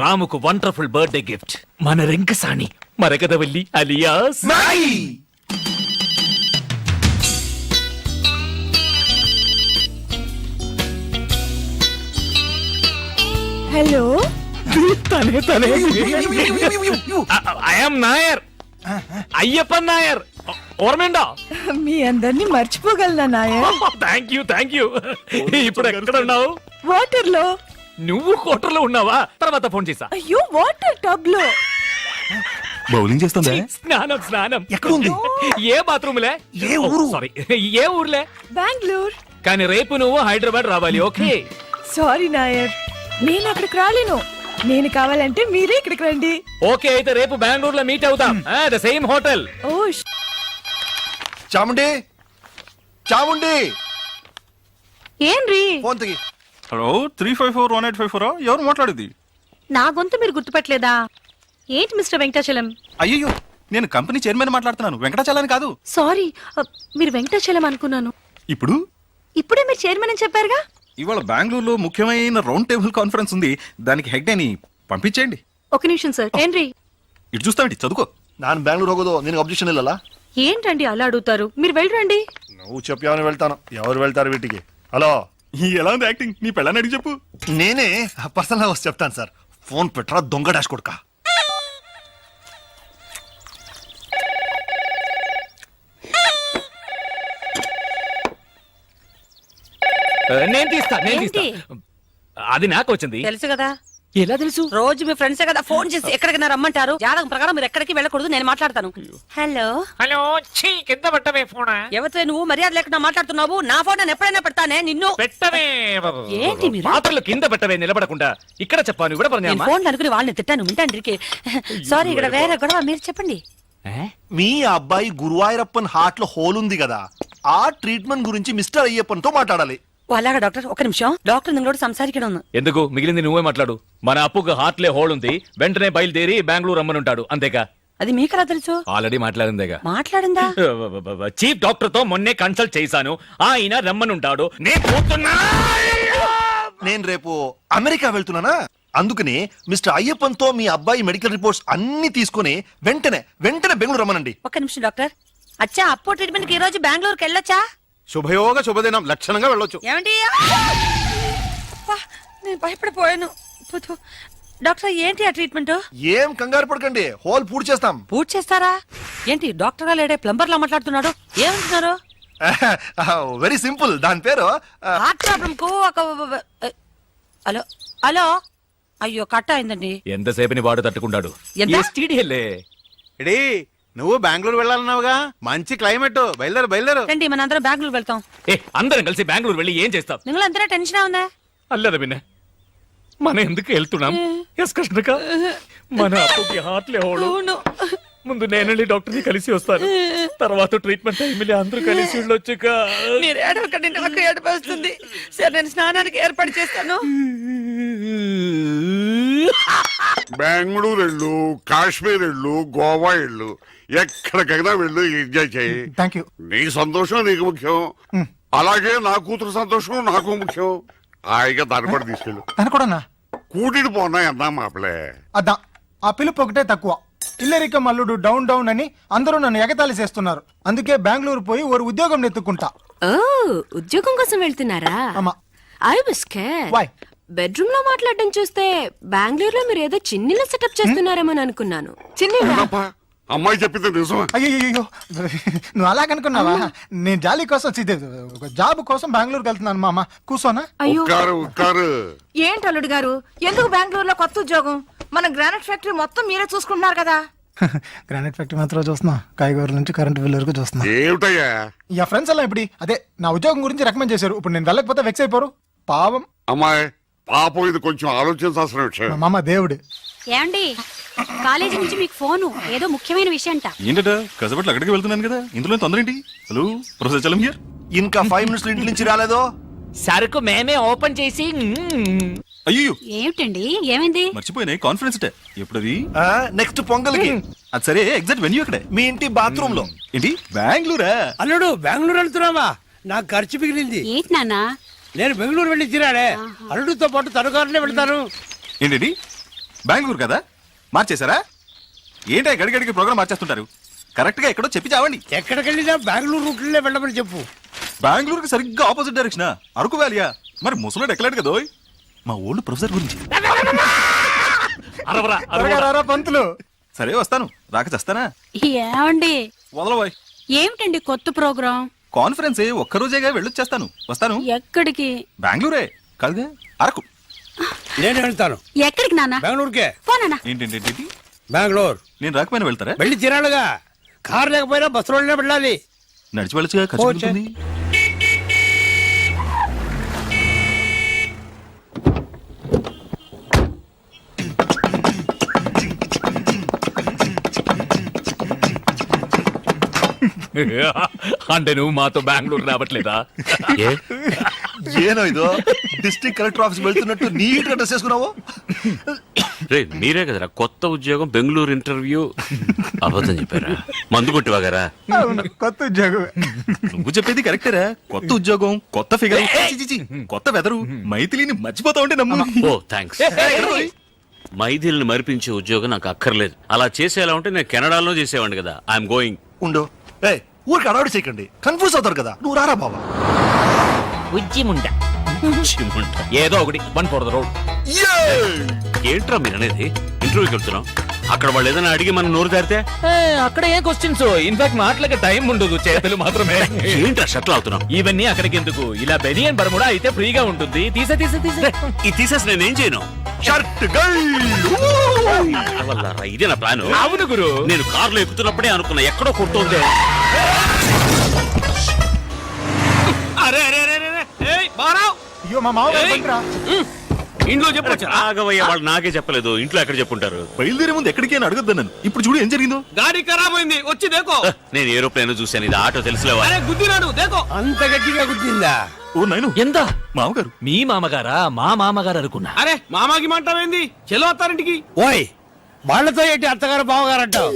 రాముకు wonderful birthday gift మన రింకసాణి మరకదవల్లి alias hello తనే తనే ఐఎమ్ నాయర్ అయ్యప్పన్ నాయర్ ఓర్మేండా మీ అందరినీ మర్చిపోగలనా నాయర్? థ్యాంక్ యూ ఇప్పుడు ఎక్కడ ఉన్నావు? వాటర్ లో. నువ్వు కోటర్లో ఉన్నావా? తర్వాత ఫోన్ చేసా. అయ్యో వాటర్ టబ్ లో. బౌలింగ్ చేస్తుందా? స్నానం ఎక్కడ ఉంది? ఏ బాత్రూమ్లే? ఏ ఊరు? సారీ ఏ ఊర్లే? బెంగళూరు. కానీ రేపు నువ్వు హైదరాబాద్ రావాలి. ఓకే సారీ నాయర్, నేను అక్కడికి రాలేను. నేను కావాలంటే మీరే ఇక్కడికి రండి. ఓకే అయితే రేపు బెంగళూరులో మీట్ అవుతాం. The same hotel. ఓ చాముండి చాముండి ఏంరి? ఫోన్ తిగి. హలో 3541854 ఎవరు మాట్లాడేది? నా గొంతు మీరు గుర్తుపట్టలేదా? ఏంటి మిస్టర్ వెంకటాచలం? అయ్యో నేను కంపెనీ చైర్మన్ మాట్లాడుతున్నాను, వెంకటాచలాని కాదు. సారీ, మీరు వెంకటాచలం అనుకున్నాను. ఇప్పుడు ఇప్పుడే మీరు చైర్మన్ అని చెప్పారుగా. ఇవాళ బెంగళూరులో ముఖ్యమైన రౌండ్ టేబుల్ కాన్ఫరెన్స్ ఉంది, దానికి హెడ్ అని పంపించేయండి. ఒక నిమిషం సార్. ఏంటి ఇటు చూస్తామండి, చదువుకో. ನಾನು ಬ್ಯಾಂಗ್ಳೂರ್ ಹೋಗೋದು ನಿನಗೆ ಅಬ್ಜೆಕ್ಷನ್ ಇಲ್ಲಲ್ಲ? ఏంటండి అలా అడుగుతారు? మీరు వెళ్ళరండి. నువ్వు చెప్పావని వెళ్తాను. ఎవరు వెళ్తారు వీటికి? హలో, ఎలా ఉంది యాక్టింగ్? నీ పెళ్ళని అడిగి చెప్పు. నేనే పర్సనల్ గా వచ్చి చెప్తాను సార్. ఫోన్ పెట్టరా దొంగ డాష్ కొడుక. నేను తీస్తా. ఏంటి? అది నాకు వచ్చింది. తెలుసు కదా, ఎలా తెలుసు? రోజు మీ ఫ్రెండ్సే కదా ఫోన్ చేసి ఎక్కడికి రమ్మంటారు. జాతకం ప్రకారం మీరు ఎక్కడికి వెళ్ళకూడదు, నేను మాట్లాడతాను. హలో హలో, కింద పెట్టవే ఫోన్. ఎవరితో నువ్వు మర్యాద లేకుండా మాట్లాడుతున్నావు? నా ఫోన్ నేను ఎప్పుడైనా పెడతానే నిన్ను. పెట్టవే. ఏంటి మీరు? పాత్రలు కింద పెట్టవే, నిలబడకుండా. ఇక్కడ చెప్పాను కూడా నేను ఫోన్ అనుకుని వాళ్ళని తిట్టాను. వింటాండ్రికి సారీ, ఇక్కడ వేరే గొడవ. మీరు చెప్పండి. మీ అబ్బాయి గురువాయూరప్పన్ హార్ట్ లో హోల్ ఉంది కదా, ఆ ట్రీట్మెంట్ గురించి మిస్టర్ అయ్యప్పన్ తో మాట్లాడాలి. అలాగా డాక్టర్, ఒక నిమిషం. డాక్టర్ నిങ്ങളోട് సంസാരിക്കണം. ఎందుకు? మిగిలింది నువ్వే మాట్లాడు. మన అప్పుకు హార్ట్లే హోల్ ఉంది, వెంటనే బయలుదేరి బెంగళూరు రమ్మనుంటాడు. అంతేగా? అది మీకెలా తెలుసు? ఆల్రెడీ మాట్లాడిందేగా. మాట్లాడిందా? చీఫ్ డాక్టర్ తో మొన్నే కన్సల్ట్ చేశాను, ఆయన రమ్మనుంటాడు. నేను పోతున్నా. నేను రేపు అమెరికా వెళ్తున్నానా, అందుకని మిస్టర్ అయ్యప్పన్ తో మీ అబ్బాయి మెడికల్ రిపోర్ట్స్ అన్ని తీసుకుని వెంటనే బెంగళూరు రమ్మనండి. ఒక్క నిమిషం డాక్టర్. అచ్చా, అప్పో ట్రీట్మెంట్ కి ఈ రోజు బెంగళూరుకి వెళ్ళొచ్చా? శుభయోగ శుభదినం, లక్షణంగా వెళ్ళొచ్చు. ఏమండి? అబ్బా, నేను భయపడిపోయాను. డాక్టర్ ఏంటి ఆ ట్రీట్మెంట్? ఏం కంగారు పడకండి, హోల్ పూర్తి చేస్తాం. పూర్తి చేస్తారా? ఏంటి డాక్టర్ గా లేడే ప్లంబర్ లా మాట్లాడుతున్నాడు? ఏమంటున్నారు? వెరీ సింపుల్, దాని పేరు హార్ట్ ప్రాబ్లం కు ఒక హలో హలో. అయ్యో కట్ అయిందండి. ఎంతసేపని వాడు తట్టుకుంటాడు. ఎంత? STD-లే. ఎడీ నువ్వు బెంగళూరు వెళ్ళాలన్నావుగా, మంచి క్లైమేట్, బయలుదేరు. రండి, మనందరం బెంగళూరు వెళ్తాం. అందరం కలిసి బెంగళూరు వెళ్ళి ఏం చేస్తాం? నిങ്ങളందరూ టెన్షన్ ఉందా? అల్లదా విన్న మనం ఎందుకు వెళ్తున్నాం? ఎస్ కృష్ణక, మన అప్పుకి హార్ట్లే హోడు. ముందు నేనండి డాక్టర్ ని కలిసి వస్తాను, తర్వాత ట్రీట్మెంట్ టైంలో అందరూ కలిసి వెళ్ళొచ్చుక. మీరు ఏడవకండి, నాకు ఏడుపు వస్తుంది. సరే, నేను స్నానానికి ఏర్పాటు చేస్తాను. బెంగళూరు వెళ్ళు, కాశ్మీర్ వెళ్ళు, గోవా వెళ్ళు, ఎక్కడికైనా వెళ్ళు, ఎంజాయ్ చేయి. Thank you. నీ సంతోషం నీకు ముఖ్యం, అలాగే నా కూతురు సంతోషం నాకు ముఖ్యం. హాయిగా దాన్ని కూడా తీసుకెళ్ళు. తను కూడా కూటిని పోనా అన్నా మాపలే. అదా ఆ పిలుపు ఒకటే తక్కువ. ఇల్లరిక మల్లుడు డౌన్ డౌన్ అని అందరూ నన్ను ఎగతాళి చేస్తున్నారు. అందుకే బెంగళూరు పోయి ఓ ఉద్యోగం ఎత్తుకుంటా. ఓ, ఉద్యోగం కోసం వెళ్తున్నారా? అమ్మా. I was scared. Why? Bedroom లో మాట్లాడడం చూస్తే బెంగళూరులో మీరు ఏదో చిన్నిల సెటప్ చేస్తున్నారేమో అనుకున్నాను. అవునప్పా, అమ్మాయి చెప్పింది నిజమా? అయ్యో నువ్వు అలాగనుకున్నావా? నేను జాలీ కోసం జాబ్ కోసం బెంగళూరుకి వెళ్తున్నాను. మామ కూర్చోనా? ఉక్కారు ఏంటి అల్లుడు గారు, ఎందుకు బెంగళూరులో కొత్త ఉద్యోగం? మన గ్రానైట్ ఫ్యాక్టరీ మొత్తం మీరే చూసుకుంటున్నారు కదా. గ్రానైట్ ఫ్యాక్టరీ మాత్రం చూస్తున్నా, కాయగూరల నుంచి కరెంట్ బిల్ వరకు చూస్తున్నా. ఏమిటయ్యా? ఇక ఫ్రెండ్స్ అలా ఇప్పుడు అదే నా ఉద్యోగం గురించి రికమెండ్ చేశారు. ఇప్పుడు నేను వెళ్ళకపోతే వెక్స్ అయిపోరు. పాపం అమ్మాయి, పాపం ఇది కొంచెం ఆలోచించాల్సిన విషయం. మా మామ దేవుడు. ఏమండి, కాలేజీ నుంచి మీకు ఫోను, ఏదో ముఖ్యమైన విషయం అంట. ఏంటట? కసబట్లు అక్కడికి వెళ్తున్నాను కదా, ఇందులో తొందర ఏంటి? Hello professor Chalam here. ఇంకా 5 minutes ఇంటి నుంచి రాలేదో? సరుకు మేమే ఓపెన్ చేసి. అయ్యో ఏమిటండి, ఏమైంది? మర్చిపోయినాయి, కాన్ఫరెన్స్ డే ఎప్పుడది? నెక్స్ట్ పొంగల్కి. అది సరే, ఎగ్జాక్ట్ వెన్యూ అక్కడే. మీ ఇంటి బాత్రూమ్ లో. ఏంటి బెంగళూరా? అల్లుడు బెంగళూరు వెళ్తున్నావా? నాకు ఖర్చు మిగిలింది. ఏంటి నాన్న? నేను బెంగళూరు వెళ్ళి తిరాడే, అల్లుడితో పాటు తనుకారులే వెళ్తాను. ఏంటి బెంగళూరు కదా మార్చేశారా? ఏంటి గడిగడికి ప్రోగ్రామ్ మార్చేస్తుంటారు? కరెక్ట్ గా ఎక్కడో చెప్పి చావండి. ఎక్కడికెళ్ళినా బెంగళూరు రూట్లే వెళ్ళమని చెప్పు. బెంగళూరుకి సరిగ్గా ఆపోజిట్ డైరెక్షన్ అరకు వ్యాలియా? మరి ముసలోడు ఎక్కలేడు కదా ఓయ్. మా ఓల్డ్ ప్రొఫెసర్ గురించి. అరవరా త్వరగా రారా పంతులు. సరే వస్తాను, రాక చేస్తానా? ఏమండి వదలబోయ్. ఏమిటండి కొత్త ప్రోగ్రాం? కాన్ఫరెన్స్ ఒక్కరోజేగా వెళ్ళొచ్చేస్తాను. వస్తాను. ఎక్కడికి? బెంగళూరే కాదుగా, అరకు. నేను వెళ్తాను. ఎక్కడికి నాన్న? బెంగళూరుకే. పోనా? ఏంటి బెంగళూరు నేను రాకపోయినా వెళ్తారా? వెళ్ళి తినాలిగా. కారు లేకపోయినా బస్సులోనే వెళ్ళాలి. నడిచి వెళ్ళొచ్చుగా, ఖర్చు ఓ, పెరుగుతుంది. అంటే నువ్వు మాతో బెంగళూరు రావట్లేదా? ఏనో ఇదో డిస్ట్రిక్ట్ కలెక్టర్ ఆఫీస్ వెళ్తున్నట్టు నీట్ గా డ్రెస్ చేసుకున్నావు. రే మీరే కదరా కొత్త ఉద్యోగం బెంగళూరు ఇంటర్వ్యూ అబద్ధం చెప్పారా? మందు కొట్టివాగారా? అవును, కొత్త ఉద్యోగం. నువ్వు చెప్పేది కరెక్టేరా. కొత్త ఉద్యోగం, కొత్త ఫిగర్, కొత్త వెదరు. మైథిలిని మర్చిపోతా ఉంటే నమ్ము. ఓ థ్యాంక్స్. మైథిలిని మరిపించే ఉద్యోగం నాకు అక్కర్లేదు. అలా చేసేలా ఉంటే నేను కెనడాలో చేసేవాడిని కదా. I'm going. ఉండు, ఏ ఊరికి అడవాడు చేయకండి, కన్ఫ్యూజ్ అవుతారు కదా. నువ్వు రారా బాబా. ఉజ్జిముండ ఏదో ఒకటి 1 for the road. ఏంట్రా మీరు అనేది? ఇంటర్వ్యూకి వెళ్తున్నాం, అక్కడ వాళ్ళు ఏదైనా అడిగి మనం నోరు దారితే అక్కడ ఏ క్వశ్చన్స్? ఇన్ఫాక్ట్ మాటలకి టైం ఉండదు, చేతులు మాత్రమే. ఏంట్రా షట్లు అవుతున్నాం? ఇవన్నీ అక్కడికి ఎందుకు? ఇలా బెనియన్ బర్ముడా అయితే ఫ్రీగా ఉంటుంది. తీసే ఇది తీసేసి నేనేం చేయను? షర్ట్ వల్లారా, ఇదే నా ప్లాన్. అవును గురు. నేను కారులో ఎక్కుతున్నప్పుడే అనుకున్నా ఎక్కడో కొడుతుంది. అరే అరే అరే అరే, ఏయ్ బారావ్, అయ్యో మా మామగారు బండిరా. ఇంట్లో చెప్పొచ్చు. ఆగవయ్య, వాళ్ళు నాకే చెప్పలేదు. ఇంట్లో ఎక్కడ చెప్పుంటారు? బయలుదేరే ముందు ఎక్కడికి అని అడగద్దు నన్ను. ఇప్పుడు చూడు ఏం జరిగిందో. గాడి ఖరాబ్ అయింది, వచ్చి దేకో. నేను ఏరోప్లేన్ చూశాను, ఇది ఆటో తెలుసులేవా? అరే గుద్దినాడు, దేకో. అంత గట్టిగా గుద్దిందా? ఓ నైను, ఎంత? మామగారు. మీ మామగారా? మా మామగారు అనుకున్నా. అరే మామాకి మంటావేంది? చెలో అత్తారింటికి. ఓయ్, వాళ్ళతో ఏంటి అత్తగారు బావగారు అంటావు?